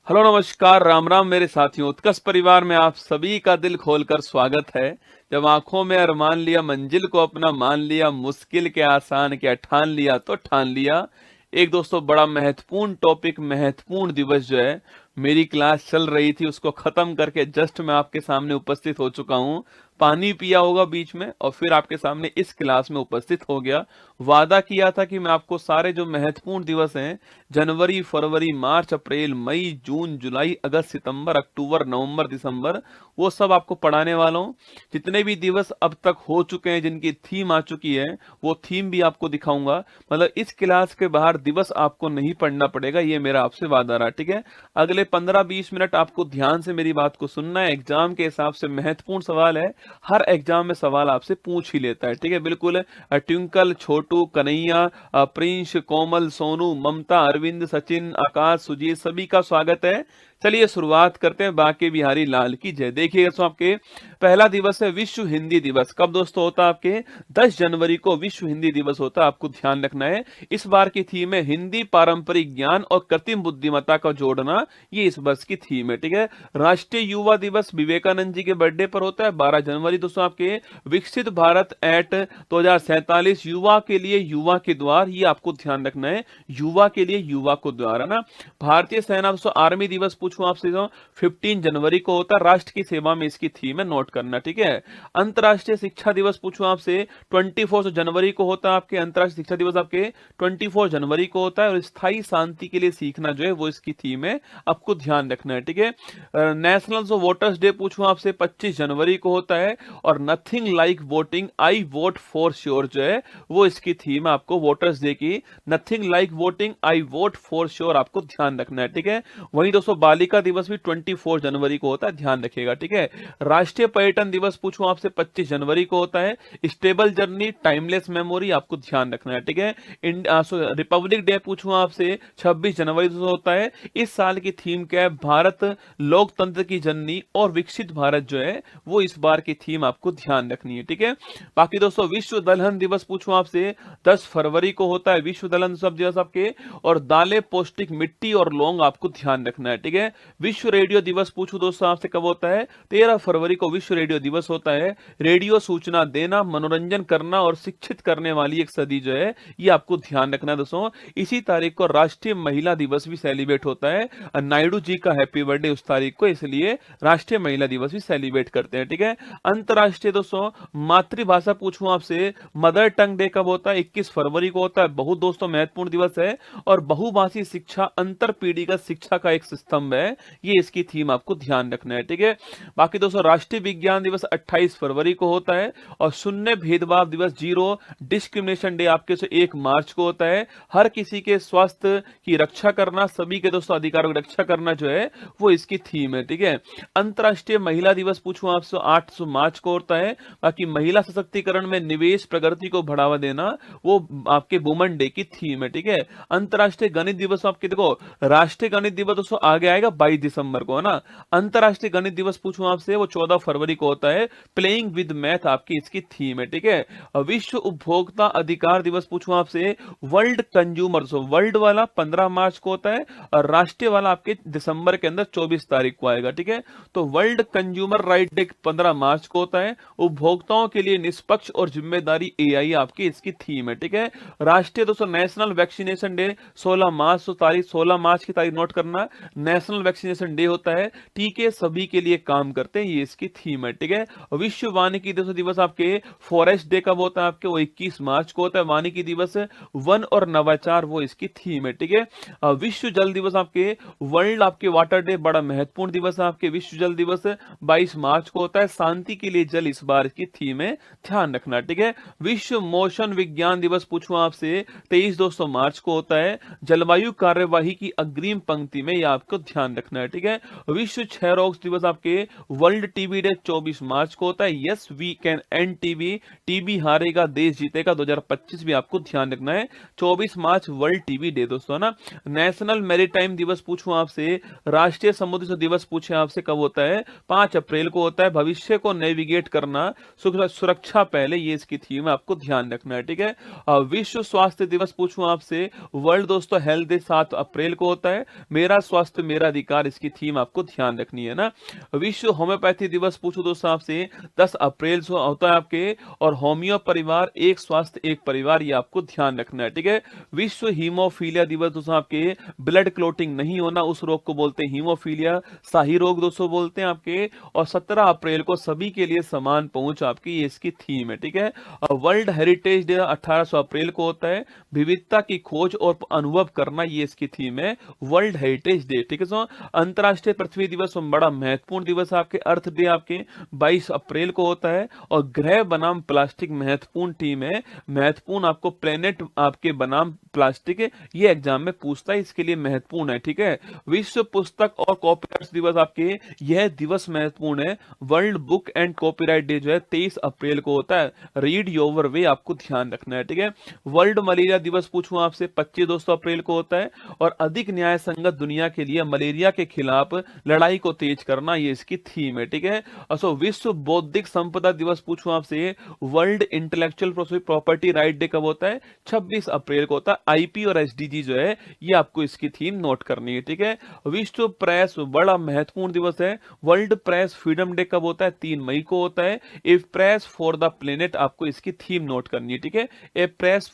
Hello नमस्कार राम राम मेरे साथियों। उत्कर्ष परिवार में आप सभी का दिल खोलकर स्वागत है। जब आंखों में अरमान लिया, मंजिल को अपना मान लिया, मुश्किल के आसान क्या ठान लिया तो ठान लिया। एक दोस्तों बड़ा महत्वपूर्ण टॉपिक, महत्वपूर्ण दिवस जो है, मेरी क्लास चल रही थी, उसको खत्म करके जस्ट मैं आपके सामने उपस्थित हो चुका हूँ। पानी पिया होगा बीच में और फिर आपके सामने इस क्लास में उपस्थित हो गया। वादा किया था कि मैं आपको सारे जो महत्वपूर्ण दिवस हैं, जनवरी, फरवरी, मार्च, अप्रैल, मई, जून, जुलाई, अगस्त, सितंबर, अक्टूबर, नवंबर, दिसंबर, वो सब आपको पढ़ाने वाला हूँ। जितने भी दिवस अब तक हो चुके हैं, जिनकी थीम आ चुकी है, वो थीम भी आपको दिखाऊंगा। मतलब इस क्लास के बाहर दिवस आपको नहीं पढ़ना पड़ेगा, ये मेरा आपसे वादा रहा। ठीक है, अगले 15-20 मिनट आपको ध्यान से मेरी बात को सुनना है। एग्जाम के हिसाब से महत्वपूर्ण सवाल है, हर एग्जाम में सवाल आपसे पूछ ही लेता है। ठीक है, बिल्कुल। ट्विंकल, छोटू, कन्हैया, प्रिंस, कोमल, सोनू, ममता, अरविंद, सचिन, आकाश, सुजीत, सभी का स्वागत है। चलिए शुरुआत करते हैं। बांके बिहारी लाल की जय। देखिए दोस्तों, आपके पहला दिवस है विश्व हिंदी दिवस। कब दोस्तों होता है? आपके 10 जनवरी को विश्व हिंदी दिवस होता है, आपको ध्यान रखना है। इस बार की थीम है हिंदी, पारंपरिक ज्ञान और कृत्रिम बुद्धिमत्ता का जोड़ना, ये इस वर्ष की थीम है। ठीक है, राष्ट्रीय युवा दिवस विवेकानंद जी के बर्थडे पर होता है 12 जनवरी। दोस्तों आपके विकसित भारत एट 2047, युवा के लिए युवा के द्वार, ये आपको ध्यान रखना है, युवा के लिए युवा को द्वार, है ना। भारतीय सेना दोस्तों आर्मी दिवस पूछूं आपसे तो 15 जनवरी को होता है, राष्ट्र की सेवा में इसकी थीम है, नोट करना। ठीक है, अंतर्राष्ट्रीय शिक्षा दिवस पूछूं आपसे 24 जनवरी को होता है। आपके अंतर्राष्ट्रीय शिक्षा दिवस आपके 24 जनवरी को होता है। और स्थायी शांति के लिए सीखना जो है, वो इसकी थीम है, आपको ध्यान रखना है। ठीक है, नेशनल वोटर्स डे पूछूं आपसे 25 जनवरी को होता है। और nothing like voting, I vote for sure जो है, वो इसकी थीम है, आपको वोटर्स डे की। Nothing like voting, I vote for sure, आपको ध्यान रखना है। ठीक है, वहीं दोस्तों बालिका दिवस भी 24 जनवरी को होता है, ध्यान रखिएगा। ठीक है, राष्ट्रीय पर्यटन दिवस पूछूं आपसे 25 जनवरी को होता है। स्टेबल जर्नी, टाइमलेस मेमोरी, आपको ध्यान रखना है। ठीक है, रिपब्लिक डे पूछूं आपसे 26 जनवरी को होता है। इस साल की थीम क्या है? भारत लोकतंत्र की जननी और विकसित भारत जो है, वो इस बार की थीम आपको ध्यान रखनी है। ठीक है, बाकी दोस्तों विश्व दलहन दिवस पूछूं आपसे 10 फरवरी को होता है, विश्व दलहन सब दिवस आपके। और दालें, पौष्टिक, मिट्टी और लौंग, आपको ध्यान रखना है। ठीक है, विश्व रेडियो दिवस पूछूं दोस्तों आपसे कब होता है? 13 फरवरी को विश्व रेडियो दिवस होता है। रेडियो सूचना देना, मनोरंजन करना और शिक्षित करने वाली एक सदी जो है, ये आपको ध्यान रखना है दोस्तों। इसी तारीख को राष्ट्रीय महिला दिवस भी सेलिब्रेट होता है, नायडू जी का हैप्पी बर्थडे उस तारीख को, इसलिए राष्ट्रीय महिला दिवस भी सेलिब्रेट करते हैं। ठीक है, अंतरराष्ट्रीय दोस्तों मातृभाषा पूछूं आपसे मदर टंग डे कब होता है? 21 फरवरी को होता है, बहुत दोस्तों महत्वपूर्ण दिवस है। और बहुभाषी शिक्षा अंतर पीढ़ीगत शिक्षा का एक स्तंभ है, ये इसकी थीम आपको ध्यान रखना है। ठीक है, बाकी दोस्तों राष्ट्रीय विज्ञान दिवस 28 फरवरी को होता है। और शून्य भेदभाव दिवस, जीरो डिस्क्रिमिनेशन डे, आपके 1 मार्च को होता है। हर किसी के स्वास्थ्य की रक्षा करना, सभी के दोस्तों अधिकारों की रक्षा करना जो है, वो इसकी थीम है। ठीक है, अंतरराष्ट्रीय महिला दिवस पूछूं आपसे 8 मार्च को होता है। बाकी महिला सशक्तिकरण में निवेश, प्रगति को बढ़ावा देना, वो आपके वुमेन डे की थीम है। ठीक है, अंतरराष्ट्रीय गणित दिवस आपके देखो, राष्ट्रीय गणित दिवस दोस्तों आगे आएगा 22 दिसंबर को, है ना। अंतरराष्ट्रीय गणित दिवस पूछूं आपसे, वो 14 फरवरी को होता है। प्लेइंग विद मैथ आपकी इसकी थीम है। ठीक है, विश्व उपभोक्ता अधिकार दिवस पूछूं आपसे, वर्ल्ड कंज्यूमर, वर्ल्ड वाला 15 मार्च को होता है। और राष्ट्रीय वाला आपके दिसंबर के अंदर 24 तारीख को आएगा। ठीक है, तो वर्ल्ड कंज्यूमर राइट डे 15 मार्च को होता है। उपभोक्ताओं के लिए निष्पक्ष और जिम्मेदारी एआई आपकी इसकी थीम है। ठीक है, राष्ट्रीय दोस्तों नेशनल वैक्सीनेशन डे 16 मार्च, तो तारीख 16 मार्च की तारीख नोट करना, नेशनल वैक्सीनेशन डे होता है। टीके सभी के लिए काम करते हैं, ये इसकी थीम है। ठीक है, विश्व वानिकी दिवस आपके फॉरेस्ट डे कब होता है? आपके वो 21 मार्च को होता है। वानिकी दिवस, वन और नवाचार, वो इसकी थीम है। ठीक है, विश्व जल दिवस आपके, वर्ल्ड आपके वाटर डे, बड़ा महत्वपूर्ण दिवस है आपके। विश्व जल दिवस 22 मार्च को होता है। शांति के लिए जल इस बार की थीम है, ध्यान रखना। ठीक है, विश्व मोशन विज्ञान दिवस पूछूं आपसे 23 दोस्तों मार्च को होता है। जलवायु कार्यवाही की अग्रिम पंक्ति में, यह आपको ध्यान रखना है। ठीक है, विश्व क्षय रोग दिवस आपके, वर्ल्ड टीबी डे 24 मार्च को होता है। Yes we can end TB, TB हारेगा देश जीतेगा 2025 भी आपको ध्यान रखना है। 24 मार्च वर्ल्ड टीबी डे दोस्तों, ना। नेशनल मैरीटाइम दिवस पूछूं आपसे, राष्ट्रीय समुद्र दिवस पूछे आपसे कब होता है? 5 अप्रैल को होता है। भविष्य को नेविगेट करना, सुरक्षा पहले, ये इसकी थीम है, आपको ध्यान रखना है। ठीक है, विश्व स्वास्थ्य दिवस पूछूं आपसे, वर्ल्ड दोस्तों हेल्थ डे 7 अप्रैल को होता है। मेरा स्वास्थ्य मेरा अधिकार इसकी थीम आपको ध्यान रखनी है ना। विश्व होम्योपैथी दिवस पूछो दोस्तों आपसे 10 अप्रैल से होता है आपके, और होम्यो परिवार एक स्वास्थ्य एक परिवार, ये आपको ध्यान रखना है, ठीक है। विश्व हीमोफीलिया दिवस दोस्तों आपके, ब्लड क्लोटिंग नहीं होना उस रोग को बोलते हैं हीमोफीलिया, शाही रोग दोस्तों बोलते हैं आपके। और 17 अप्रैल को सभी के लिए समान पहुंच आपकी, ये इसकी थीम है, ठीक है। वर्ल्ड हेरिटेज डे 18 अप्रैल को होता है, विविधता की खोज और अनुभव करना, ये इसकी थीम है वर्ल्ड हेरिटेज डे, ठीक है। सो अंतरराष्ट्रीय पृथ्वी दिवस बड़ा महत्वपूर्ण दिवस आपके, अर्थ डे आपके 22 अप्रैल को होता है। और ग्रह बनाम प्लास्टिक महत्वपूर्ण थीम है, महत्वपूर्ण आपको प्लेनेट आपके बनाम प्लास्टिक है, ये एग्जाम में पूछता है, इसके लिए महत्वपूर्ण है, ठीक है। विश्व पुस्तक और कॉपीराइट दिवस आपके, यह दिवस महत्वपूर्ण है। World book and copyright day जो है 23 अप्रैल को होता है, रीड योर वे आपको ध्यान रखना है, ठीक है। वर्ल्ड मलेरिया दिवस पूछूं आपसे 25 दोस्तों अप्रैल को होता है, और अधिक न्याय संगत दुनिया के लिए मलेरिया के खिलाफ लड़ाई को तेज करना, ये इसकी थीम है, ठीक है। और विश्व बौद्धिक संपदा दिवस पूछूं आपसे, world intellectual property right day कब होता है, 26 अप्रैल को होता है। आईपी और एसडीजी जो है ये आपको इसकी थीम नोट करनी है, ठीक है। विश्व प्रेस बड़ा महत्वपूर्ण दिवस है, वर्ल्ड प्रेस फ्रीडम डे कब होता है, 3 मई को होता है। ए प्रेस फॉर द प्लेनेट आपको इसकी थीम नोट करनी है, ठीक है। ए प्रेस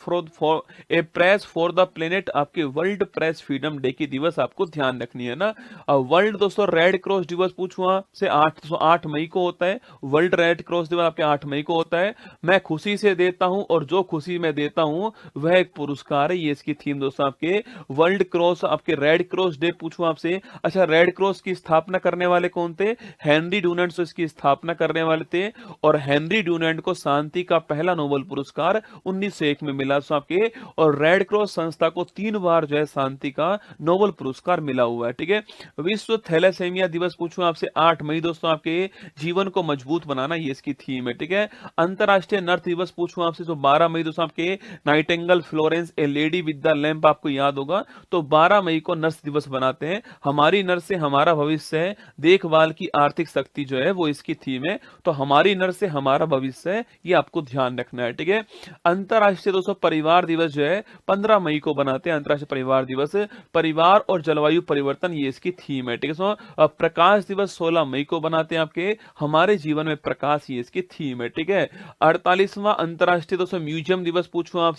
फॉर द प्लेनेट आपके वर्ल्ड प्रेस फ्रीडम डे की दिवस आपको ध्यान रखनी है ना। वर्ल्ड दोस्तों रेड क्रॉस दिवस पूछूं से 8 मई को होता है, वर्ल्ड रेड क्रॉस दिवस आपके 8 मई को होता है। मैं खुशी से देता हूं और जो खुशी मैं देता हूं वह एक पुरस्कार है, ये इसकी थीम दोस्तों आपके वर्ल्ड क्रॉस आपके रेड क्रॉस डे पूछूं आपसे। अच्छा, रेड क्रॉस की स्थापना करने वाले कौन थे, हेनरी डुनांट तो इसकी स्थापना करने वाले थे, और हेनरी डुनांट को शांति का पहला नोबेल पुरस्कार 1901 में मिला आपके। और रेड क्रॉस संस्था को 3 बार जो है शांति का नोबेल पुरस्कार मिला हुआ है, ठीक है। विश्व थैलेसेमिया दिवस पूछूं आपसे 8 मई दोस्तों आपके, जीवन को मजबूत बनाना, ये इसकी थीम है, ठीक है। अंतरराष्ट्रीय नर्स दिवस पूछूं आपसे तो 12 मई दोस्तों आपके, Nightingale Florence A lady with the lamp आपको याद होगा, तो 12 मई को नर्स दिवस बनाते हैं। हमारी नर्स से हमारा भविष्य है, देखभाल की आर्थिक शक्ति जो है वो इसकी थीम है, तो हमारी नर्स से हमारा भविष्य है, ये आपको ध्यान रखना है, ठीक है। अंतरराष्ट्रीय दोस्तों परिवार दिवस जो है 15 मई को बनाते हैं, अंतरराष्ट्रीय परिवार दिवस, परिवार और जलवायु परिवर्तन, ये इसकी थीम है, ठीक है। सो प्रकाश दिवस 16 मई को बनाते हैं आपके, हमारे जीवन में प्रकाश, ये इसकी थीम है, ठीक है। 48वां अंतरराष्ट्रीय दोस्तों म्यूजियम दिवस पूछूं आपसे,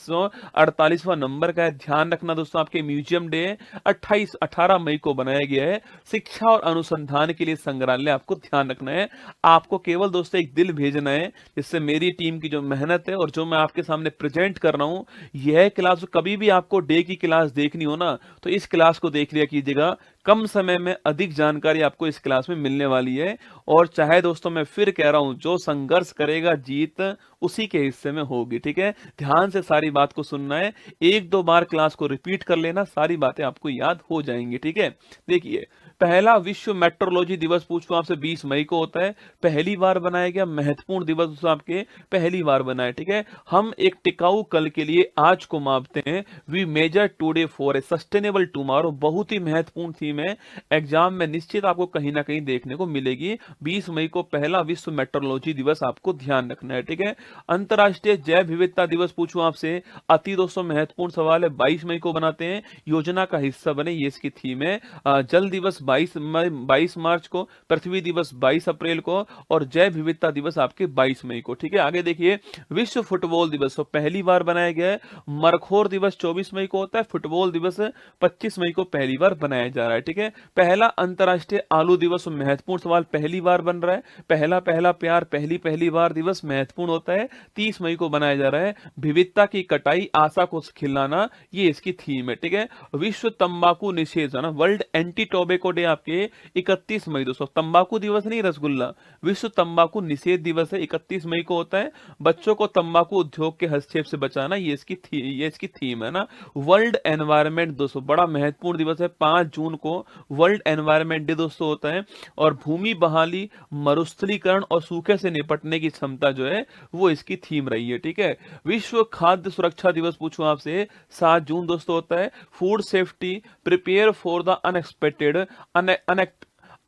48वां नंबर का है, ध्यान रखना दोस्तों आपके म्यूजियम डे 18 मई को बनाया गया है। शिक्षा और अनुसंधान के लिए संग्रहालय आपको ध्यान रखना है, आपको केवल दोस्तों एक दिल भेजना है, जिससे मेरी टीम की जो मेहनत है और जो मैं आपके सामने प्रेजेंट कर रहा हूं, यह क्लास कभी भी आपको डे की क्लास देखनी हो ना, तो इस क्लास को देख लिया कीजिएगा, कम समय में अधिक जानकारी आपको इस क्लास में मिलने वाली है। और चाहे दोस्तों मैं फिर कह रहा हूं, जो संघर्ष करेगा जीत उसी के हिस्से में होगी, ठीक है। ध्यान से सारी बात को सुनना है, 1-2 बार क्लास को रिपीट कर लेना, सारी बातें आपको याद हो जाएंगी, ठीक है। देखिए, पहला विश्व मेट्रोलॉजी दिवस पूछूं आपसे 20 मई को होता है, पहली बार बनाया गया महत्वपूर्ण दिवस आपके, पहली बार बनाया, ठीक है। हम एक टिकाऊ कल के लिए आज को मापते हैं, we measure today for a sustainable tomorrow, बहुत ही महत्वपूर्ण थीम है, एग्जाम में निश्चित आपको कहीं ना कहीं देखने को मिलेगी। 20 मई को पहला विश्व मेट्रोलॉजी दिवस आपको ध्यान रखना है, ठीक है। अंतरराष्ट्रीय जैव विविधता दिवस पूछूं आपसे, अति दोस्तों महत्वपूर्ण सवाल है, 22 मई को बनाते हैं, योजना का हिस्सा बने, ये इसकी थीम है। जल दिवस 22 मार्च को, पृथ्वी दिवस 22 अप्रैल को, और जैव विविधता दिवस आपके 22 मई को, ठीक है। आगे देखिए, विश्व फुटबॉल दिवस तो पहली बार बनाया गया है, मरखोर दिवस 24 मई को होता है, फुटबॉल दिवस 25 मई को पहली बार बनाया जा रहा है, ठीक है। पहला अंतरराष्ट्रीय आलू दिवस, महत्वपूर्ण सवाल, पहली बार बन रहा है, पहला पहला प्यार पहली बार दिवस महत्वपूर्ण होता है, 30 मई को बनाया जा रहा है। विविधता की कटाई आशा को खिलाना, ये इसकी थीम है, ठीक है। विश्व तंबाकू निषेध है ना, वर्ल्ड एंटी टोबैको डे आपके 31 मई दोस्तों, तंबाकू दिवस नहीं रसगुल्ला, विश्व तंबाकू निषेध दिवस है, 31 मई को होता है। बच्चों को तंबाकू उद्योग के हस्तक्षेप से बचाना, ये इसकी थीम है ना। वर्ल्ड एनवायरनमेंट दोस्तों बड़ा महत्वपूर्ण दिवस है, 5 जून को वर्ल्ड एनवायरनमेंट डे दोस्तों होता है। और भूमि बहाली, मरुस्थलीकरण और सूखे से निपटने की क्षमता जो है वो इसकी थीम रही है, ठीक है। विश्व खाद्य सुरक्षा दिवस पूछूं आपसे, 7 जून दोस्तों होता है। Food safety, prepare for the unexpected,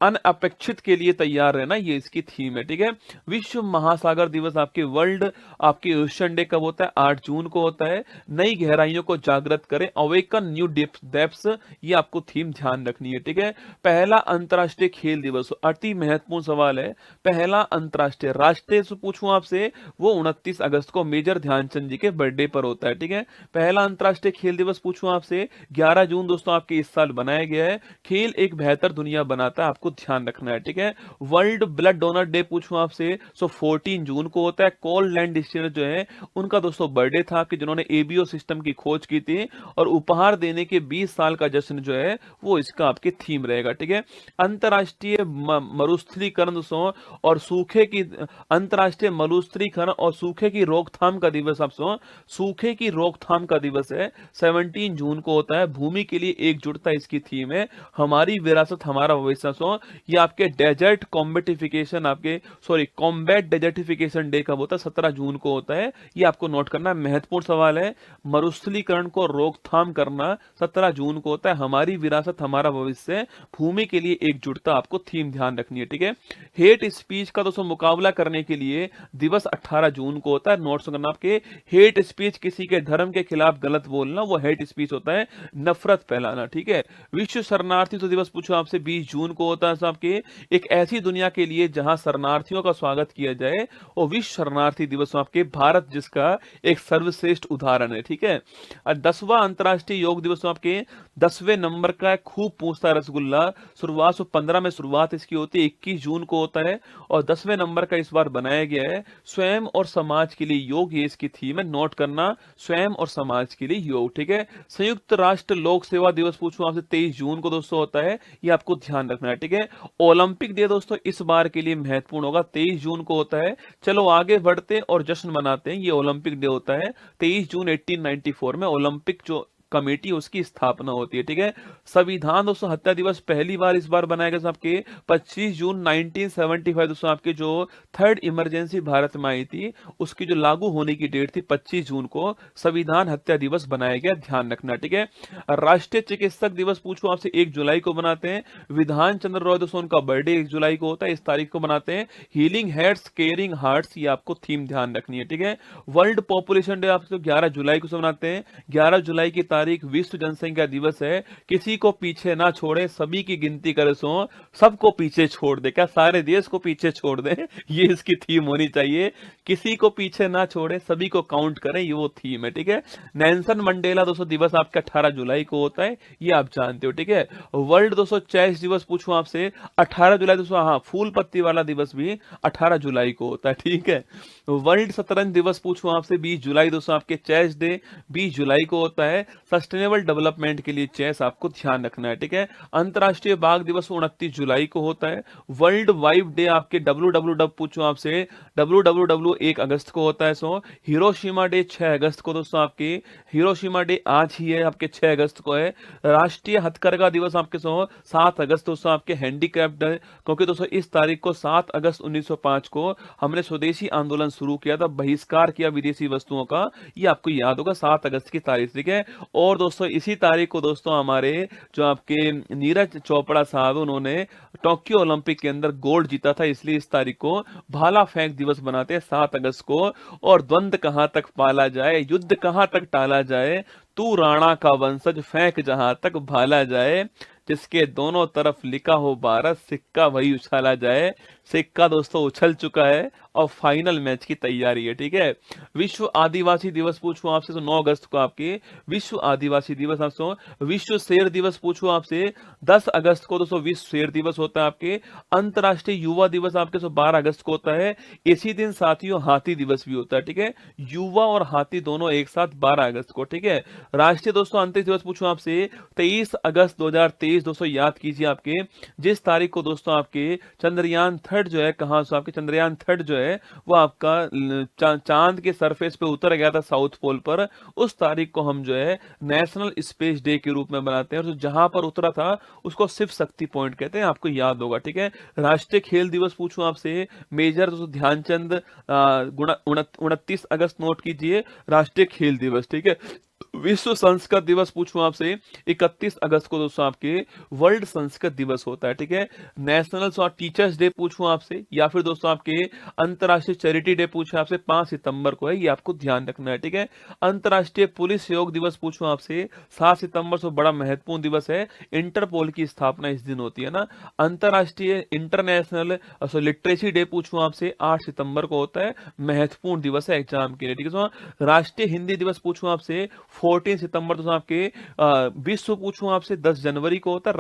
अनअपेक्षित के लिए तैयार रहना, ये इसकी थीम है। ठीक है, विश्व महासागर दिवस आपके वर्ल्ड आपके ओशन डे कब होता है? 8 जून को होता है। नई गहराइयों को जागृत करें, अवेकन न्यू डेप्थ्स, ये आपको थीम ध्यान रखनी है। ठीक है, पहला अंतरराष्ट्रीय खेल दिवस, अति महत्वपूर्ण सवाल है। पहला अंतरराष्ट्रीय, राष्ट्रीय से पूछूं आपसे, वो 29 अगस्त को मेजर ध्यानचंद जी के बर्थडे पर होता है। ठीक है, पहला अंतरराष्ट्रीय खेल दिवस पूछूं आपसे, 11 जून दोस्तों आपके इस साल बनाया गया है। खेल एक बेहतर दुनिया बनाता है, आपको ध्यान रखना है। ठीक है, वर्ल्ड ब्लड डोनर डे पूछूं आपसे, 14 जून को होता है। कॉल लैंडस्टर जो है उनका दोस्तों बर्थडे था आपके, जिन्होंने एबीओ सिस्टम की खोज की थी, और उपहार देने के 20 साल का जश्न जो है वो इसका आपके थीम रहेगा। ठीक है, अंतरराष्ट्रीय मरुस्थलीकरण दोस्तों और सूखे की, अंतरराष्ट्रीय मरुस्थलीकरण और सूखे की रोकथाम का दिवस, आप सूखे की रोकथाम का दिवस है, 17 जून को होता है। भूमि के लिए एकजुटता इसकी थीम है। हमारी विरासत हमारा भविष्य, ये आपके डेजर्ट कॉम्बेटिफिकेशन, आपके सॉरी कॉम्बैट डेजर्टिफिकेशन डे कब होता है? 17 जून को होता है। ये आपको नोट करना, महत्वपूर्ण सवाल है। मरुस्थलीकरण को रोकथाम करना 17 जून को होता है। हमारी विरासत हमारा भविष्य, भूमि के लिए एकजुटता, आपको थीम ध्यान रखनी है। ठीक है, हेट स्पीच का दोस्तों मुकाबला करने के लिए दिवस 18 जून को होता है। नोट्स करना आपके, हेट स्पीच किसी के धर्म के खिलाफ गलत बोलना, वो हेट स्पीच होता है, नफरत फैलाना। ठीक है, विश्व शरणार्थी तो दिवस पूछो आपसे 20 जून को होता है आपके, एक ऐसी दुनिया के लिए जहां शरणार्थियों का स्वागत किया जाए, और विश्व शरणार्थी दिवस आपके, भारत जिसका एक सर्वश्रेष्ठ उदाहरण है। ठीक है, 10वां अंतरराष्ट्रीय योग दिवस आपके 10वें नंबर का, खूब पूछता है रसगुल्ला, शुरुआत 15 में शुरुआत इसकी होती है, 21 जून को होता है, और 10वें नंबर का इस बार बनाया गया है। स्वयं और समाज के लिए योग, ये इसकी थीम है। नोट करना, स्वयं और समाज के लिए योग। ठीक है, संयुक्त राष्ट्र लोक सेवा दिवस पूछूं आपसे 23 जून को दोस्तों होता है, ये आपको ध्यान रखना है। ठीक है, ओलंपिक डे दोस्तों इस बार के लिए महत्वपूर्ण होगा, 23 जून को होता है। चलो आगे बढ़ते और जश्न मनाते हैं। ये ओलंपिक डे होता है 23 जून 1894 में, ओलंपिक जो कमेटी उसकी स्थापना होती है। ठीक है, संविधान दोस्तों हत्या दिवस पहली बार इस बार बनाया गया आपके 25 जून 1975 दोस्तों, आपके जो थर्ड इमरजेंसी भारत में आई थी उसकी जो लागू होने की डेट थी 25 जून को, संविधान हत्या दिवस बनाया गया, ध्यान रखना। ठीक है, राष्ट्रीय चिकित्सक दिवस पूछो आपसे 1 जुलाई को बनाते हैं। विधान चंद्र रॉय दोस्तों उनका बर्थडे 1 जुलाई को होता है, इस तारीख को बनाते हैं। हीलिंग हेड्स केयरिंग हार्ट्स, ये आपको थीम ध्यान रखनी है। ठीक है, वर्ल्ड पॉपुलेशन डे आपको 11 जुलाई को मनाते हैं। 11 जुलाई की तारीख विश्व जनसंख्या दिवस है। किसी को पीछे ना छोड़े, सभी की गिनती करे, सो सबको पीछे छोड़ दे, क्या सारे देश को पीछे छोड़ दे, ये इसकी थीम होनी चाहिए। किसी को पीछे ना छोड़े, सभी को काउंट करें, ये वो थीम है। ठीक है, नेल्सन मंडेला दोस्तों दिवस आपका 18 जुलाई को होता है, ये आप जानते हो। ठीक है, वर्ल्ड दोस्तों चेस दिवस पूछूं आपसे 18 जुलाई दोस्तों, हाँ फूल पत्ती वाला दिवस भी 18 जुलाई को होता है। ठीक है, वर्ल्ड शतरंज दिवस पूछूं आपसे 20 जुलाई दोस्तों, आपके चेस डे 20 जुलाई को होता है। सस्टेनेबल डेवलपमेंट के लिए चेस आपको ध्यान रखना है। ठीक है, अंतरराष्ट्रीय बाघ दिवस 29 जुलाई को होता है। वर्ल्ड वाइफ डे आपके WWW पूछो आपसे, WWW 1 अगस्त को होता है। सो हिरोशिमा डे 6 अगस्त को दोस्तों, आपके हिरोशिमा डे आज ही है, आपके 6 अगस्त को है। राष्ट्रीय हथकरघा दिवस आपके 7 अगस्त दोस्तों, आपके हैंडीक्राफ्ट डे, क्योंकि दोस्तों इस तारीख को 7 अगस्त 1905 को हमने स्वदेशी आंदोलन शुरू किया था, बहिष्कार किया विदेशी वस्तुओं का, ये आपको याद होगा 7 अगस्त की तारीख। ठीक है, और दोस्तों इसी तारीख को दोस्तों हमारे जो आपके नीरज चोपड़ा साहब, उन्होंने टोक्यो ओलंपिक के अंदर गोल्ड जीता था, इसलिए इस तारीख को भाला फेंक दिवस बनाते हैं 7 अगस्त को। और द्वंद्व कहां तक पाला जाए, युद्ध कहां तक टाला जाए, तू राणा का वंशज फेंक जहां तक भाला जाए, जिसके दोनों तरफ लिखा हो भारत, सिक्का वही उछाला जाए। सिक्का दोस्तों उछल चुका है और फाइनल मैच की तैयारी है। ठीक है, विश्व आदिवासी दिवस पूछूं आपसे तो 9 अगस्त को आपके विश्व आदिवासी दिवस, आपसे विश्व शेर दिवस पूछूं आपसे 10 अगस्त को दोस्तों विश्व शेर दिवस होता है। आपके अंतरराष्ट्रीय युवा दिवस आपके 12 अगस्त को होता है। इसी दिन साथियों हाथी दिवस भी होता है। ठीक है, युवा और हाथी दोनों एक साथ 12 अगस्त को। ठीक है, राष्ट्रीय दोस्तों अंतरिक्ष दिवस पूछूं आपसे 23 अगस्त 2023 दोस्तों, याद कीजिए आपके जिस तारीख को दोस्तों आपके चंद्रयान 3 जो है, कहां से आपके चंद्रयान 3 जो है वो आपका चांद के सरफेस पे उतर गया था, साउथ पोल पर। उस तारीख को हम जो है नेशनल स्पेस डे के रूप में बनाते हैं, और जहां पर उतरा था उसको शिव शक्ति पॉइंट कहते हैं, आपको याद होगा। ठीक है, राष्ट्रीय खेल दिवस पूछूं आपसे मेजर ध्यानचंद 29 अगस्त नोट कीजिए, राष्ट्रीय खेल दिवस। ठीक है, विश्व संस्कृत दिवस पूछूं आपसे 31 अगस्त को दोस्तों आपके वर्ल्ड संस्कृत दिवस होता है, ठीक है। नेशनल टीचर्स डे पूछूं आपसे, या फिर दोस्तों आपके अंतरराष्ट्रीय चैरिटी डे पूछे आपसे 5 सितंबर को है, ये आपको ध्यान रखना है, ठीक है। अंतरराष्ट्रीय पुलिस योग दिवस पूछूं आपसे 7 सितंबर से, बड़ा महत्वपूर्ण दिवस है, इंटरपोल की स्थापना इस दिन होती है ना। अंतरराष्ट्रीय इंटरनेशनल लिटरेसी डे पूछूं आपसे 8 सितंबर को होता है, महत्वपूर्ण दिवस है एग्जाम के लिए, ठीक है। राष्ट्रीय हिंदी दिवस पूछूं आपसे 14 सितंबर, तो आपके विश्व पूछूं आपसे 10 जनवरी को होता है,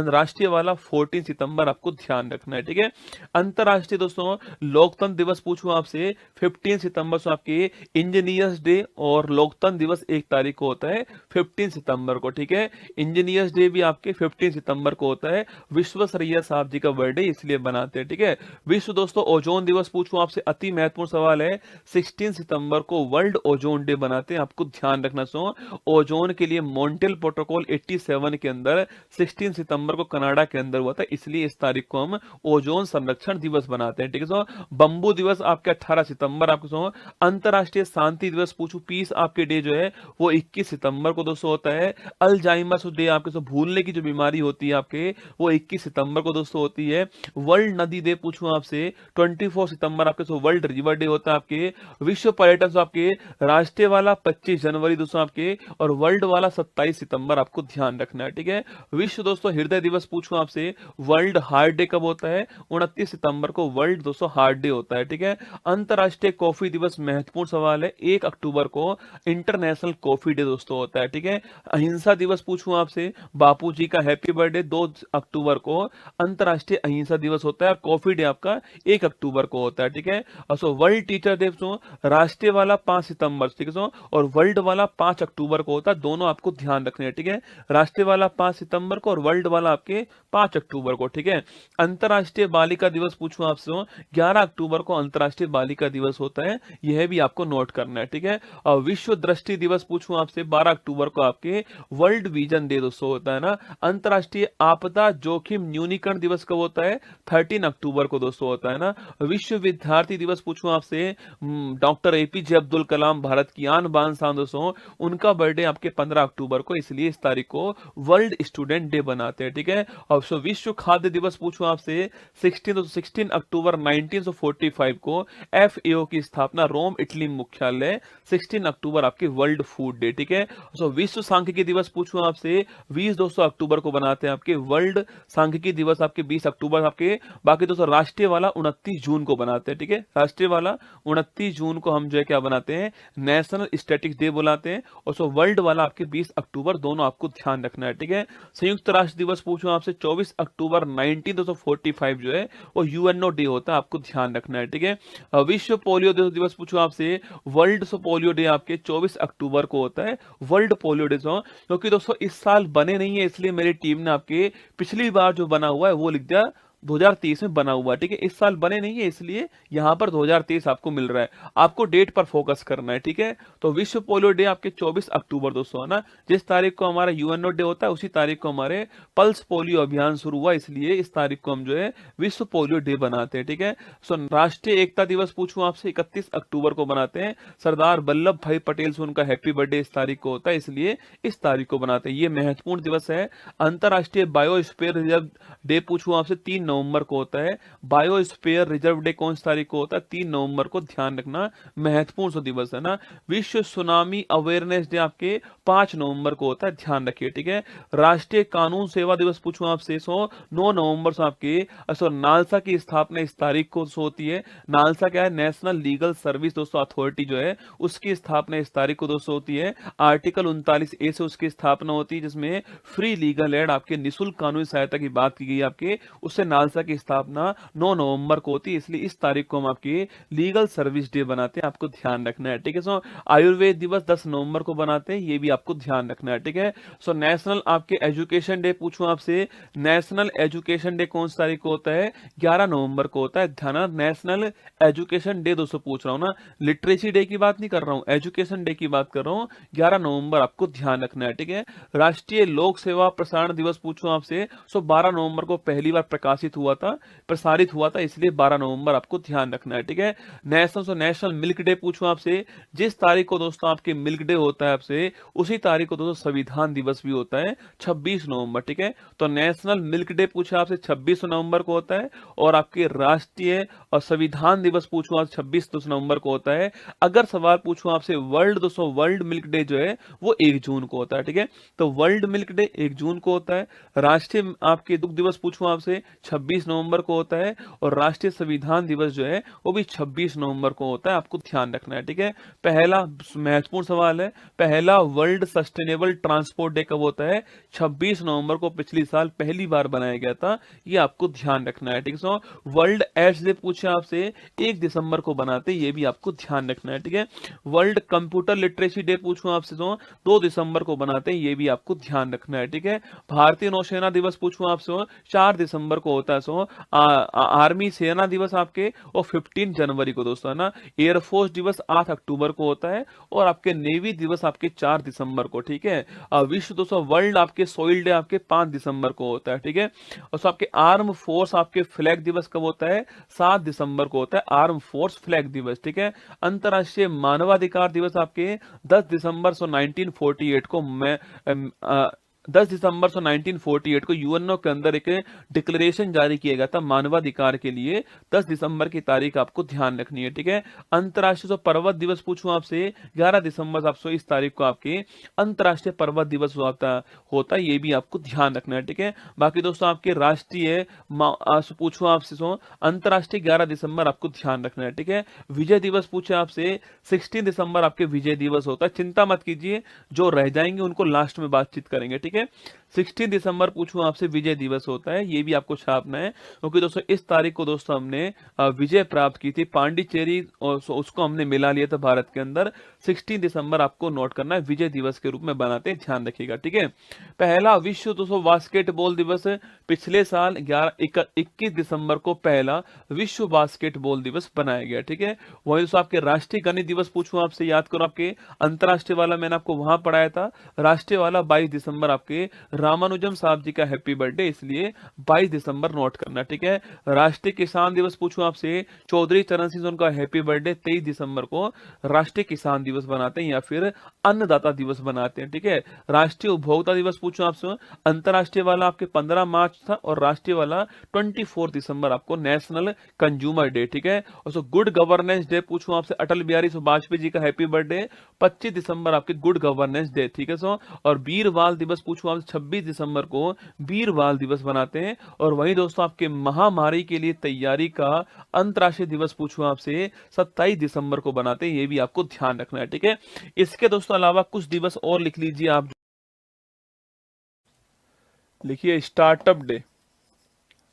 राष्ट्रीय वाला 14 सितंबर आपको ध्यान रखना है, ठीक है। अंतरराष्ट्रीय दोस्तों लोकतंत्र दिवस पूछूं आपसे 15 सितंबर से, आपके इंजीनियर्स डे और लोकतंत्र दिवस 1 तारीख को होता है 15 सितंबर को, ठीक है। इंजीनियर्स डे भी आपके 15 सितंबर को होता है, विश्वेश्वरैया साहब जी का बर्थडे इसलिए बनाते हैं, ठीक है। विश्व दोस्तों ओजोन दिवस पूछूं आपसे, अति महत्वपूर्ण सवाल है, 16 सितंबर को वर्ल्ड ओजोन डे बनाते हैं, आपको ध्यान रखना। ओजोन के लिए मॉन्ट्रियल प्रोटोकॉल 87 के अंदर 16 सितंबर को कनाडा के अंदर हुआ था, इसलिए इस तारीख को हम ओजोन संरक्षण दिवस बनाते हैं, ठीक है। बंबू दिवस आपके 18 सितंबर आपको। अंतरराष्ट्रीय शांति दिवस पूछूं, पीस आपके डे जो है वो 21 सितंबर को दोस्तों होता है। अल्जाइमर्स डे आपके भूलने की जो बीमारी होती है आपके, वो 21 सितंबर को दोस्तों होती है। वर्ल्ड नदी डे पूछूं आपसे 24 सितंबर आपके वर्ल्ड रिवर डे होता है आपके। विश्व पर्यटन आपके राष्ट्रीय वाला 25 जनवरी दोस्तों आपके, और वर्ल्ड वाला 27 सितंबर आपको ध्यान रखना है, ठीक है। विश्व दोस्तों हृदय दिवस पूछूं आपसे, वर्ल्ड हार्ट डे कब होता है, 29 सितंबर को वर्ल्ड दोस्तों हार्ट डे होता है, ठीक है। अंतरराष्ट्रीय कॉफी दिवस महत्वपूर्ण सवाल है, 1 अक्टूबर को इंटरनेशनल कॉफी डे दोस्तों होता है, ठीक है। अहिंसा दिवस पूछूं आपसे, बापू जी का हैप्पी बर्थडे 2 अक्टूबर को अंतरराष्ट्रीय अहिंसा दिवस होता है, और कॉफी डे आपका 1 अक्टूबर को होता है, ठीक है। और वर्ल्ड टीचर डे राष्ट्रीय वाला 5 सितंबर, ठीक है, और वर्ल्ड वाला 5 अक्टूबर को होता है, दोनों आपको ध्यान रखने हैं, ठीक है। राष्ट्रीय वाला 5 सितंबर को और वर्ल्ड वाला आपके 5 अक्टूबर को, ठीक है। अंतरराष्ट्रीय बालिका दिवस पूछूं आपसे 11 अक्टूबर को अंतरराष्ट्रीय बालिका दिवस होता है, यह भी आपको नोट करना है, ठीक है। और विश्व दृष्टि दिवस पूछूं आपसे 12 अक्टूबर को आपके वर्ल्ड विजन डे दोस्तों होता है ना। अंतरराष्ट्रीय आपदा जोखिम न्यूनीकरण दिवस कब होता है, 13 अक्टूबर को दोस्तों होता है ना। विश्व विद्यार्थी दिवस पूछूं आपसे, डॉक्टर एपीजे अब्दुल कलाम भारत की आन बान शान दोस्तों, उनका बर्थडे आपके 15 अक्टूबर को, इसलिए इस तारीख को वर्ल्ड स्टूडेंट डे बनाते हैं, ठीक है। और विश्व खाद्य दिवस पूछूं आपसे 16 अक्टूबर 1945 को FAO की स्थापना, रोम इटली मुख्यालय, 16 अक्टूबर आपके वर्ल्ड फूड डे, ठीक है। विश्व सांख्यिकी दिवस पूछूं आपसे 20 अक्टूबर को बनाते हैं आपके, वर्ल्ड सांख्यिकी दिवस आपके 20 अक्टूबर आपके। बाकी दोस्तों राष्ट्रीय वाला 29 जून को बनाते हैं, ठीक है। राष्ट्रीय वाला 29 जून को हम जो है क्या बनाते हैं, नेशनल स्टैटिक्स डे बुलाते हैं, और वर्ल्ड वाला आपके 20 अक्टूबर, दोनों आपको ध्यान रखना है, ठीक है। संयुक्त राष्ट्र दिवस पूछूं आपसे 24 अक्टूबर 1945 जो है वो UNO डे होता है, आपको ध्यान रखना है, ठीक है। विश्व पोलियो दिवस पूछूं आपसे, वर्ल्ड पोलियो डे आपके 24 अक्टूबर को होता है, वर्ल्ड पोलियो डे। क्योंकि दोस्तों इस साल बने नहीं है, इसलिए मेरी टीम ने आपके पिछली बार जो बना हुआ है वो लिख दिया 2023 में बना हुआ, ठीक है। इस साल बने नहीं है, इसलिए यहां पर 2023 आपको मिल रहा है, आपको डेट पर फोकस करना है, ठीक है। तो विश्व पोलियो डे आपके 24 अक्टूबर दोस्तों है ना, जिस तारीख को हमारा UNO डे होता है उसी तारीख को हमारे पल्स पोलियो अभियान शुरू हुआ, इसलिए इस तारीख को हम जो है विश्व पोलियो डे बनाते हैं, ठीक है। राष्ट्रीय एकता दिवस पूछूं आपसे 31 अक्टूबर को बनाते हैं, सरदार वल्लभ भाई पटेल से उनका हैप्पी बर्थडे इस तारीख को होता है, इसलिए इस तारीख को बनाते हैं, ये महत्वपूर्ण दिवस है। अंतरराष्ट्रीय बायोस्फीयर रिजर्व डे पूछूं आपसे 3 नवंबर को होता है, बायोस्फीयर रिजर्व डे कौन सी तारीख को होता है, 3 नवंबर को, ध्यान रखना, महत्वपूर्ण सा दिवस है ना। विश्व सुनामी अवेयरनेस डे आपके 5 नवंबर को होता है, ध्यान रखिए, ठीक है। राष्ट्रीय कानून सेवा दिवस पूछूं आपसे 9 नवंबर से आपके नालसा की स्थापना इस तारीख को होती है। नालसा क्या है, नेशनल लीगल सर्विस दोस्तों अथॉरिटी जो है उसकी स्थापना इस तारीख को दोस्तों होती है। आर्टिकल 39A से उसकी स्थापना होती है, जिसमें फ्री लीगल एड, आपके निःशुल्क कानूनी सहायता की बात की गई आपके, उससे नालसा की स्थापना 9 नवंबर को होती है, इसलिए इस तारीख को हम आपके लीगल सर्विस डे बनाते हैं, आपको ध्यान रखना है, ठीक है। आयुर्वेद दिवस 10 नवंबर को बनाते हैं, ये भी आपको ध्यान रखना है, ठीक है। नेशनल आपके एजुकेशन डे पूछूं आपसे, नेशनल एजुकेशन डे कौन सी तारीख को होता है, 11 नवंबर को होता है, ध्यान। नेशनल एजुकेशन डे दोस्तों पूछ रहा हूं ना, लिटरेसी डे की बात नहीं कर रहा हूं, एजुकेशन डे की बात कर रहा हूं, 11 नवंबर आपको ध्यान रखना है, ठीक है। राष्ट्रीय लोक सेवा प्रसारण दिवस पूछूं आपसे, 12 नवंबर को पहली बार प्रकाशित प्रकाशित हुआ था, प्रसारित हुआ था, इसलिए 12 नवंबर आपको ध्यान रखना है। ठीक है, नेशनल मिल्क डे पूछूं आपसे, जिस तारीख को दोस्तों आपके मिल्क डे होता है आपसे, उसी तारीख को दोस्तों संविधान दिवस भी होता है 26 नवंबर। ठीक है, तो नेशनल मिल्क डे पूछा आपसे 26 नवंबर को होता है, और आपके राष्ट्रीय और संविधान दिवस पूछूं आप 26 नवंबर को होता है। अगर सवाल पूछूं आपसे वर्ल्ड मिल्क डे जो है वो 1 जून को होता है। ठीक है, तो वर्ल्ड मिल्क डे 1 जून को होता है। राष्ट्रीय आपके दुग्ध दिवस पूछूं आपसे 26 नवंबर को होता है, और राष्ट्रीय संविधान दिवस जो है वो भी 26 नवंबर को होता है, आपको ध्यान रखना है। ठीक है, पहला महत्वपूर्ण सवाल है, पहला वर्ल्ड सस्टेनेबल ट्रांसपोर्ट डे कब होता है? 26 नवंबर को पिछली साल पहली बार बनाया गया था, ये आपको ध्यान रखना है। ठीक है, वर्ल्ड एड्स डे पूछे आपसे 1 दिसंबर को बनाते, ये भी आपको ध्यान रखना है। ठीक है, वर्ल्ड कंप्यूटर लिटरेसी डे पूछूं आपसे तो 2 दिसंबर को बनाते हैं, ये भी आपको ध्यान रखना है। ठीक है, भारतीय नौसेना दिवस पूछूं आपसे 4 दिसंबर को होता है। आर्मी सेना दिवस आपके और 15 जनवरी को दोस्तों है ना। एयरफोर्स दिवस 8 अक्टूबर को होता है, और आपके नेवी दिवस आपके 4 दिसंबर को। ठीक है, विश्व दोस्तों वर्ल्ड आपके सोइल डे आपके 5 दिसंबर को होता है। ठीक है, और आपके आर्म फोर्स आपके फ्लैग दिवस कब होता है? 7 दिसंबर को होता है, आर्म फोर्स फ्लैग दिवस। ठीक है, अंतर्राष्ट्रीय मानवाधिकार दिवस आपके 10 दिसंबर 1948 को 10 दिसंबर 1948 को यूएनओ के अंदर एक डिक्लेरेशन जारी किया गया था मानवाधिकार के लिए। 10 दिसंबर की तारीख आपको ध्यान रखनी है। ठीक है, अंतर्राष्ट्रीय पर्वत दिवस पूछूं आपसे 11 दिसंबर आपसे इस तारीख को आपके अंतर्राष्ट्रीय पर्वत दिवस होता है, ये भी आपको ध्यान रखना है। ठीक है, बाकी दोस्तों आपके राष्ट्रीय पूछूं आपसे अंतर्राष्ट्रीय 11 दिसंबर आपको ध्यान रखना है। ठीक है, विजय दिवस पूछे आपसे 16 दिसंबर आपके विजय दिवस होता है। चिंता मत कीजिए, जो रह जाएंगे उनको लास्ट में बातचीत करेंगे। ठीक है, 16 दिसंबर पूछूं आपसे विजय दिवस होता है, ये भी आपको छापना है, क्योंकि दोस्तों इस तारीख को दोस्तों हमने विजय प्राप्त की थी पांडिचेरी, और उसको हमने मिला लिया था भारत के अंदर। 16 दिसंबर आपको नोट करना है, विजय दिवस के रूप में बनाते हैं, ध्यान रखिएगा। ठीक है, पहला विश्व दोस्तों बास्केटबॉल दिवस पिछले साल 21 दिसंबर को पहला विश्व बास्केटबॉल दिवस बनाया गया। ठीक है, वही दोस्तों आपके राष्ट्रीय गणित दिवस पूछूं आपसे, याद करो आपके अंतरराष्ट्रीय वाला मैंने आपको वहां पढ़ाया था, राष्ट्रीय वाला 22 दिसंबर आपके रामानुजम साहब जी का हैप्पी बर्थडे, इसलिए 22 दिसंबर नोट करना। ठीक है, राष्ट्रीय किसान दिवस पूछूं आपसे, चौधरी चरण सिंह उनका हैप्पी बर्थडे 23 दिसंबर को राष्ट्रीय किसान दिवस बनाते हैं या फिर अन्नदाता दिवस बनाते हैं। ठीक है, राष्ट्रीय उपभोक्ता दिवस पूछूं आपसे, अंतरराष्ट्रीय वाला आपके 15 मार्च था, और राष्ट्रीय वाला 24 दिसंबर आपको नेशनल कंज्यूमर डे। ठीक है, और गुड गवर्नेंस डे पूछूं आपसे, अटल बिहारी वाजपेयी जी का हैप्पी बर्थडे 25 दिसंबर आपके गुड गवर्नेंस डे। ठीक है, और वीर बाल दिवस पूछूं आपसे 26 दिसंबर को वीर बाल दिवस बनाते हैं। और वहीं दोस्तों आपके महामारी के लिए तैयारी का अंतर्राष्ट्रीय दिवस पूछूं आपसे 27 दिसंबर को बनाते हैं, ये भी आपको ध्यान रखना है। ठीक है, इसके दोस्तों अलावा कुछ दिवस और लिख लीजिए आप। लिखिए स्टार्टअप डे।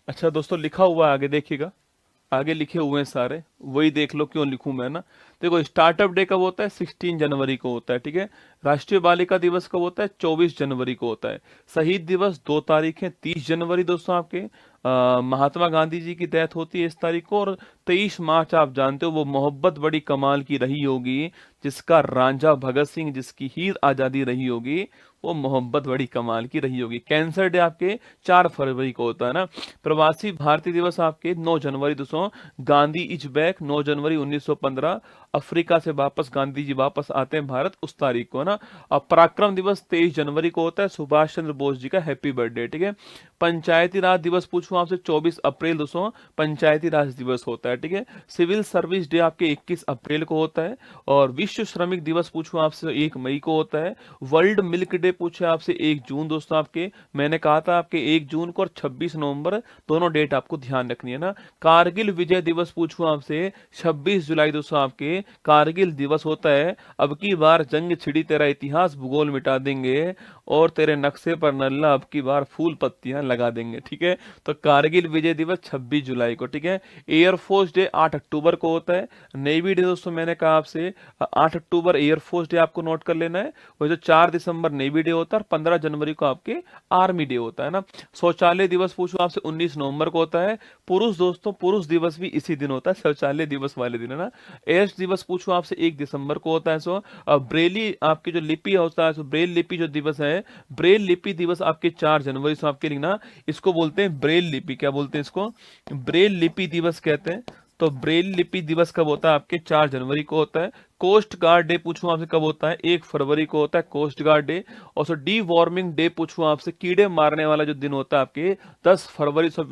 अच्छा दोस्तों लिखा हुआ है आगे, देखिएगा आगे लिखे हुए हैं सारे, वही देख लो क्यों लिखूं मैं ना। देखो स्टार्टअप डे कब होता है? 16 जनवरी को होता है। ठीक है, राष्ट्रीय बालिका दिवस कब होता है? 24 जनवरी को होता है। शहीद दिवस 2 तारीख है, 30 जनवरी दोस्तों आपके महात्मा गांधी जी की डेथ होती है इस तारीख को, और 23 मार्च आप जानते हो वो मोहब्बत बड़ी कमाल की रही होगी, जिसका रांझा भगत सिंह, जिसकी हीर आजादी रही होगी, वो मोहब्बत बड़ी कमाल की रही होगी। कैंसर डे आपके 4 फरवरी को होता है ना। प्रवासी भारतीय दिवस आपके 9 जनवरी दोस्तों, Gandhi is back 9 January 1915, Africa से वापस गांधी जी वापस आते हैं भारत उस तारीख को ना। अब पराक्रम दिवस 23 जनवरी को होता है, सुभाष चंद्र बोस जी का हैप्पी बर्थडे। ठीक है, पंचायती राज दिवस पूछूं आपसे 24 अप्रैल दोस्तों पंचायती राज दिवस होता है। ठीक है, सिविल सर्विस डे आपके 21 अप्रैल को होता है, और विश्व श्रमिक दिवस पूछूं आपसे 1 मई को होता है। वर्ल्ड मिल्क डे पूछे आपसे 1 जून दोस्तों आपके, मैंने कहा था आपके 1 जून को और 26 नवंबर दोनों डेट आपको ध्यान रखनी है ना। कारगिल विजय दिवस पूछूं आपसे 26 जुलाई दोस्तों आपके कारगिल दिवस होता है। अब की बार जंग छिड़ी तेरा इतिहास भूगोल मिटा देंगे, और तेरे नक्शे पर नल्ला अब की बार फूल पत्तियां लगा देंगे। ठीक है, तो कारगिल विजय दिवस 26 जुलाई को। ठीक है, एयरफोर्स डे 8 अक्टूबर को होता है। नेवी डे दोस्तों मैंने कहा आपसे 8 अक्टूबर एयरफोर्स डे आपको नोट कर लेना है। वो जो 4 दिसंबर नेवी डे होता है, और 15 जनवरी को आपके आर्मी डे होता है ना। शौचालय दिवस पूछो आपसे 19 नवंबर को होता है। पुरुष दोस्तों पुरुष दिवस भी इसी दिन होता है, शौचालय दिवस वाले दिन है ना। एड्स दिवस पूछो आपसे 1 दिसंबर को होता है। ब्रेली आपकी जो लिपि होता है, ब्रेल लिपि जो दिवस है है। ब्रेल लिपि दिवस आपके 4 जनवरी से आपके लिखना, इसको बोलते हैं ब्रेल लिपि। क्या बोलते हैं इसको? ब्रेल लिपि दिवस कहते हैं। तो ब्रेल लिपि दिवस कब होता है? आपके 4 जनवरी को होता है। कोस्ट गार्ड डे पूछूं आपसे कब होता है? 1 फरवरी को होता है कोस्ट गार्ड डे। और सो डी वार्मिंग डे पूछूं आपसे, कीड़े मारने वाला जो दिन होता है आपके 10 फरवरी से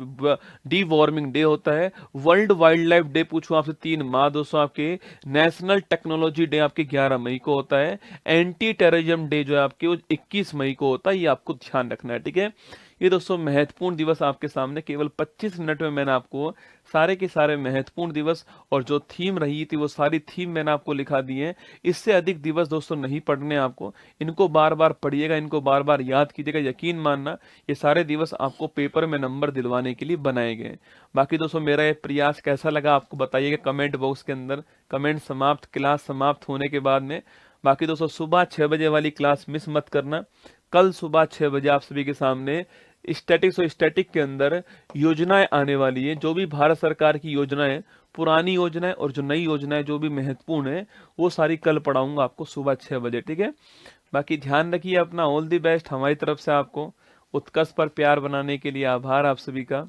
डी वार्मिंग डे होता है। वर्ल्ड वाइल्ड लाइफ डे पूछूं आपसे 3 माह दोस्तों आपके। नेशनल टेक्नोलॉजी डे आपके 11 मई को होता है। एंटी टेररिज्म डे जो है आपके वो 21 मई को होता है। ये आपको ध्यान रखना है, ठीक है। ये दोस्तों महत्वपूर्ण दिवस आपके सामने, केवल 25 मिनट में मैंने आपको सारे के सारे महत्वपूर्ण दिवस और जो थीम रही थी वो सारी थीम मैंने आपको लिखा दी है। इससे अधिक दिवस दोस्तों नहीं पढ़ने आपको, इनको बार बार पढ़िएगा, इनको बार बार याद कीजिएगा। यकीन मानना ये सारे दिवस आपको पेपर में नंबर दिलवाने के लिए बनाए गए। बाकी दोस्तों मेरा ये प्रयास कैसा लगा आपको बताइएगा कमेंट बॉक्स के अंदर। कमेंट समाप्त, क्लास समाप्त होने के बाद में। बाकी दोस्तों सुबह 6 बजे वाली क्लास मिस मत करना। कल सुबह 6 बजे आप सभी के सामने स्टैटिक्स और स्टैटिक के अंदर योजनाएं आने वाली है। जो भी भारत सरकार की योजनाएं, पुरानी योजनाएं और जो नई योजनाएं जो भी महत्वपूर्ण है, वो सारी कल पढ़ाऊंगा आपको सुबह 6 बजे, ठीक है। बाकी ध्यान रखिए अपना। ऑल दी बेस्ट हमारी तरफ से आपको। उत्कर्ष पर प्यार बनाने के लिए आभार आप सभी का।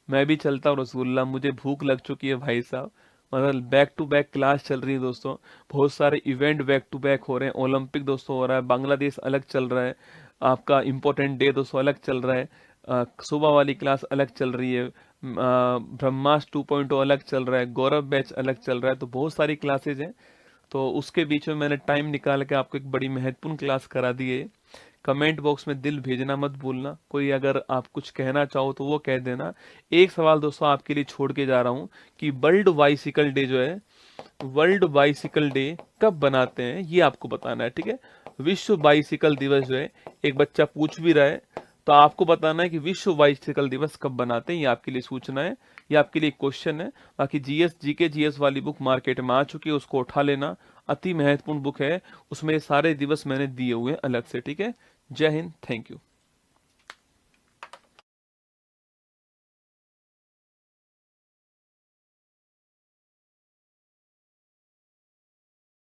मैं भी चलता हूँ रसगुल्ला, मुझे भूख लग चुकी है भाई साहब। मतलब बैक टू बैक क्लास चल रही है दोस्तों, बहुत सारे इवेंट बैक टू बैक हो रहे हैं। ओलंपिक दोस्तों हो रहा है, बांग्लादेश अलग चल रहा है, आपका इम्पोर्टेंट डे दोस्तों अलग चल रहा है, सुबह वाली क्लास अलग चल रही है, ब्रह्मास्त्र 2.0 अलग चल रहा है, गौरव बैच अलग चल रहा है। तो बहुत सारी क्लासेज हैं, तो उसके बीच में मैंने टाइम निकाल के आपको एक बड़ी महत्वपूर्ण क्लास करा दी है। कमेंट बॉक्स में दिल भेजना मत भूलना। कोई अगर आप कुछ कहना चाहो तो वो कह देना। एक सवाल दोस्तों आपके लिए छोड़ के जा रहा हूं कि वर्ल्ड बाइसिकल डे जो है, वर्ल्ड बाइसिकल डे कब बनाते हैं ये आपको बताना है, ठीक है। विश्व बाइसिकल दिवस जो है, एक बच्चा पूछ भी रहा है, तो आपको बताना है कि विश्व बाइसिकल दिवस कब बनाते हैं। ये आपके लिए सूचना है, ये आपके लिए क्वेश्चन है। बाकी जीके जीएस वाली बुक मार्केट में आ चुकी है, उसको उठा लेना। अति महत्वपूर्ण बुक है, उसमें सारे दिवस मैंने दिए हुए हैं अलग से, ठीक है। जय हिंद, थैंक यू।